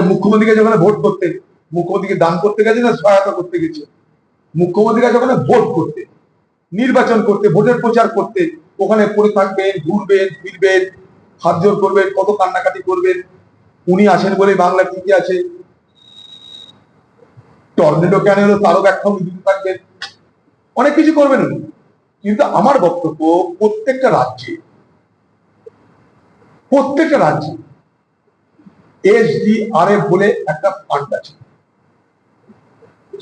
মুখ্যমন্ত্রীকে যখন ভোট করতে, মুখ্যমন্ত্রীকে দান করতে গেছে না সহায়তা করতে গেছে? মুখ্যমন্ত্রীরা যখন ভোট করতে, নির্বাচন করতে, ভোটের প্রচার করতে ওখানে পড়ে থাকবেন, ঘুরবেন ফিরবেন, হাত জোর করবেন, কত কান্নাকাটি করবেন, উনি আসেন বলে বাংলা টিকে আছে। টর্নেডো কেন হলো তারও ব্যাখ্যা উনি দিতে থাকবেন, অনেক কিছু করবেন উনি। কিন্তু আমার বক্তব্য, প্রত্যেকটা রাজ্যে SDRF বলে একটা ফান্ড আছে,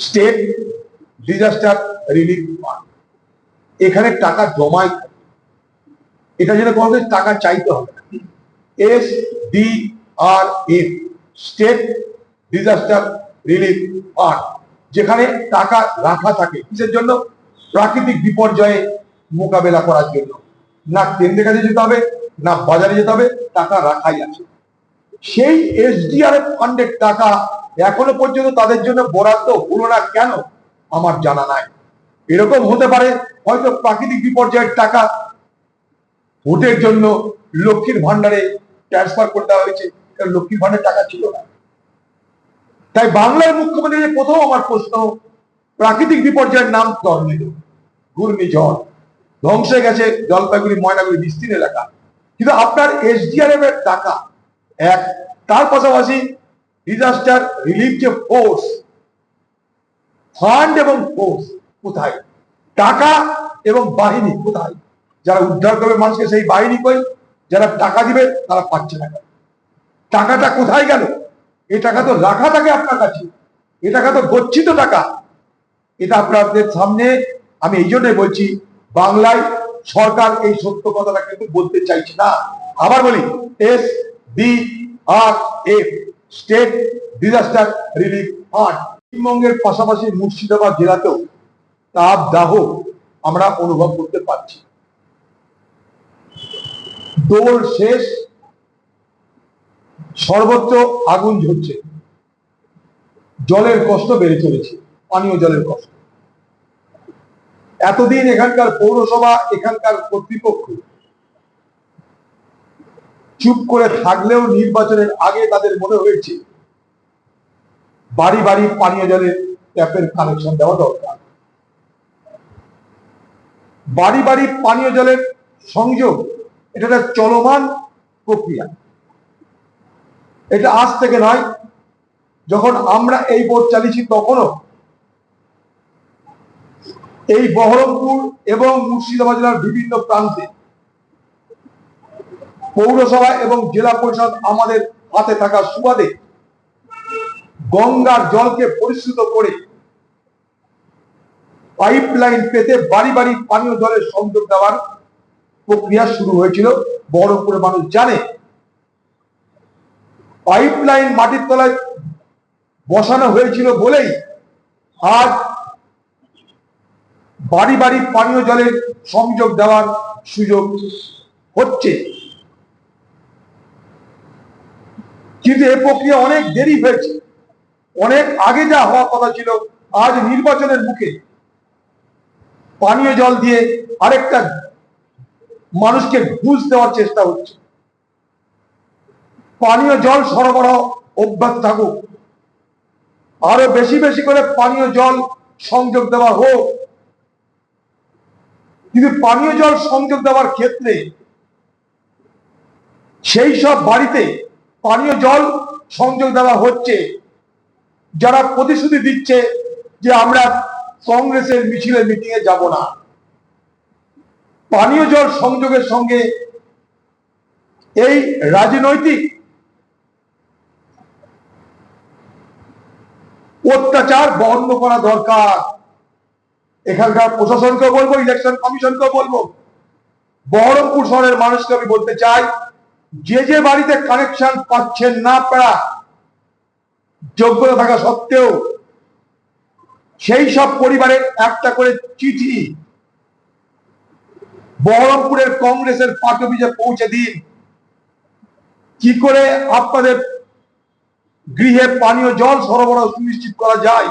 স্টেট ডিজাস্টার রিলিফ ফান্ড। এখানে টাকা জমায়, এটা যেন কোনো টাকা চাইতে হবে না। SDRF, state disaster relief fund, যেখানে টাকা রাখা থাকে কিসের জন্য? প্রাকৃতিক বিপর্যয়ে মোকাবেলা করার জন্য। না কেন্দ্রের কাছে যেতে হবে, না বাজারে যেতে হবে, টাকা রাখাই আছে। সেই SDRF ফান্ডের টাকা এখনো পর্যন্ত তাদের জন্য বরাদ্দ হলো না কেন আমার জানা নাই। এরকম হতে পারে হয়তো প্রাকৃতিক বিপর্যয়ের টাকা ভোটের জন্য লক্ষ্মীর ভান্ডারে ট্রান্সফার করে দেওয়া হয়েছে, কারণ লক্ষ্মীর ভান্ডারে টাকা ছিল না। তাই বাংলার মুখ্যমন্ত্রীর প্রথম আমার প্রশ্ন, প্রাকৃতিক বিপর্যয়ের নাম টর্নেডো, ঘূর্ণিঝড়, ধ্বংসে গেছে জলপাইগুড়ি ময়নাগুড়ি বিস্তীর্ণ এলাকা, কিন্তু আপনার SDRF এর টাকা এক, তার পাশাপাশি ডিজাস্টার রিলিফ যে ফোর্স, ফান্ড এবং ফোর্স কোথায়? টাকা এবং বাহিনী কোথায়? যারা উদ্ধার করবে মানুষকে সেই বাহিনী কই, যারা টাকা দিবে তারা পাচ্ছে না। টাকাটা কোথায় গেল? এই টাকা তো রাখা থাকে আপনার কাছে, এ টাকা তো গচ্ছিত টাকা। এটা আপনাদের সামনে আমি এই জন্যই বলছি, বাংলায় সরকার এই সত্য কথাটা কিন্তু বলতে চাইছে না। আবার বলি, SDRF, state disaster relief fund. পশ্চিমবঙ্গের পাশাপাশি মুর্শিদাবাদ জেলাতেও তাপ দাহ আমরা অনুভব করতে পারছি। দোল শেষ, সর্বত্র আগুন ঝরছে, জলের কষ্ট বেড়ে চলেছে, পানীয় জলের কষ্ট। এতদিন এখানকার পৌরসভা, এখানকার কর্তৃপক্ষ চুপ করে থাকলেও নির্বাচনের আগে তাদের মনে হয়েছে বাড়ি বাড়ি পানীয় জলের ট্যাপের কানেকশন দেওয়া দরকার। বাড়ি বাড়ি পানীয় জলের সংযোগ এটা একটা চলমান প্রক্রিয়া, এটা আজ থেকে নয়। যখন আমরা এই ভোট চালিয়েছি তখনও এই বহরমপুর এবং মুর্শিদাবাদ জেলার বিভিন্ন প্রান্তে পৌরসভা এবং জেলা পরিষদ আমাদের হাতে থাকা সুবাদে গঙ্গার জলকে পরিশ্রুত করে পাইপ লাইন পেতে বাড়ি বাড়ি পানীয় জলের সংযোগ দেওয়ার প্রক্রিয়া শুরু হয়েছিল। বহরমপুরের মানুষ জানে, পাইপ লাইন মাটির তলায় বসানো হয়েছিল বলেই আজ বাড়ি বাড়ি পানীয় জলের সংযোগ দেওয়ার সুযোগ হচ্ছে। কিন্তু এই প্রক্রিয়া অনেক দেরি হয়েছে, অনেক আগে যা হওয়ার কথা ছিল। আজ নির্বাচনের মুখে পানীয় জল দিয়ে আরেকটা মানুষকে ঘুষ দেওয়ার চেষ্টা হচ্ছে। পানীয় জল সরবরাহ অব্যাহত থাকুক, আরো বেশি বেশি করে পানীয় জল সংযোগ দেওয়া হোক, কিন্তু পানীয় জল সংযোগ দেওয়ার ক্ষেত্রে সেই সব বাড়িতে পানীয় জল সংযোগ দেওয়া হচ্ছে যারা প্রতিশ্রুতি দিচ্ছে যে আমরা কংগ্রেসের মিছিলে মিটিংয়ে যাব না। পানীয় জল সংযোগের সঙ্গে এই রাজনৈতিক অত্যাচার বন্ধ করা দরকার। এখানকার প্রশাসনকে বলবো, ইলেকশন কমিশনকে বলবো, বহরমপুর শহরের মানুষকে আমি বলতে চাই, যে যে বাড়িতে কানেকশন পাচ্ছেন না পারা যোগ্যতা থাকা সত্ত্বেও, সেই সব পরিবারের একটা করে চিঠি বহরমপুরের কংগ্রেসের পার্টি অফিসে পৌঁছে দিন। কি করে আপনাদের গৃহে পানীয় জল সরবরাহ সুনিশ্চিত করা যায়,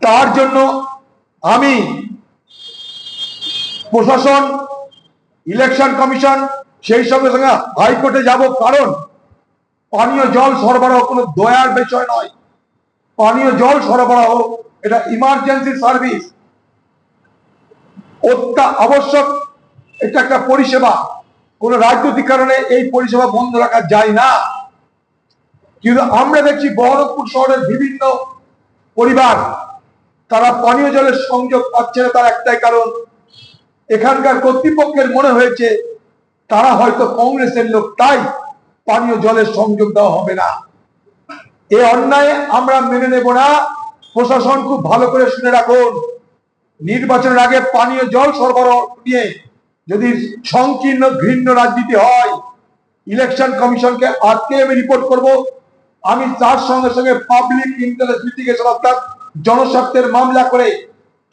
তার জন্য আমি প্রশাসন, ইলেকশন কমিশন, সেই সঙ্গে সঙ্গে হাইকোর্টে যাব। কারণ পানীয় জল সরবরাহ কোনো দয়ার বিষয় নয়। পানীয় জল সরবরাহ এটা ইমার্জেন্সি সার্ভিস, আবশ্যক। এটা একটা পরিষেবা। কোন রাজনৈতিক কারণে এই পরিষেবা বন্ধ রাখা যায় না। কিন্তু আমরা দেখছি বহরমপুর শহরের বিভিন্ন পরিবার তারা পানীয় জলের সংযোগ পাচ্ছে না। তার একটাই কারণ, এখানকার কর্তৃপক্ষের মনে হয়েছে তারা হয়তো কংগ্রেসের লোক, তাই পানীয় জলের সংযোগ দেওয়া হবে না। এই অন্যায় আমরা মেনে নেব না। প্রশাসন খুব ভালো করে শুনে রাখুন, নির্বাচনের আগে পানীয় জল সরবরাহ নিয়ে যদি সংকীর্ণ ঘৃণ্য রাজনীতি হয়, ইলেকশন কমিশনকে আজকে আমি রিপোর্ট করব। আমি তার সঙ্গে সঙ্গে পাবলিক ইন্টারেস্ট লিটিগেশন অর্থাৎ জনস্বার্থের মামলা করে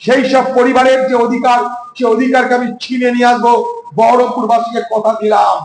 সেই সব পরিবারের যে অধিকার, সে অধিকারকে আমি ছিনিয়ে নিয়ে আসবো। বহরমপুরবাসীকে কথা দিলাম।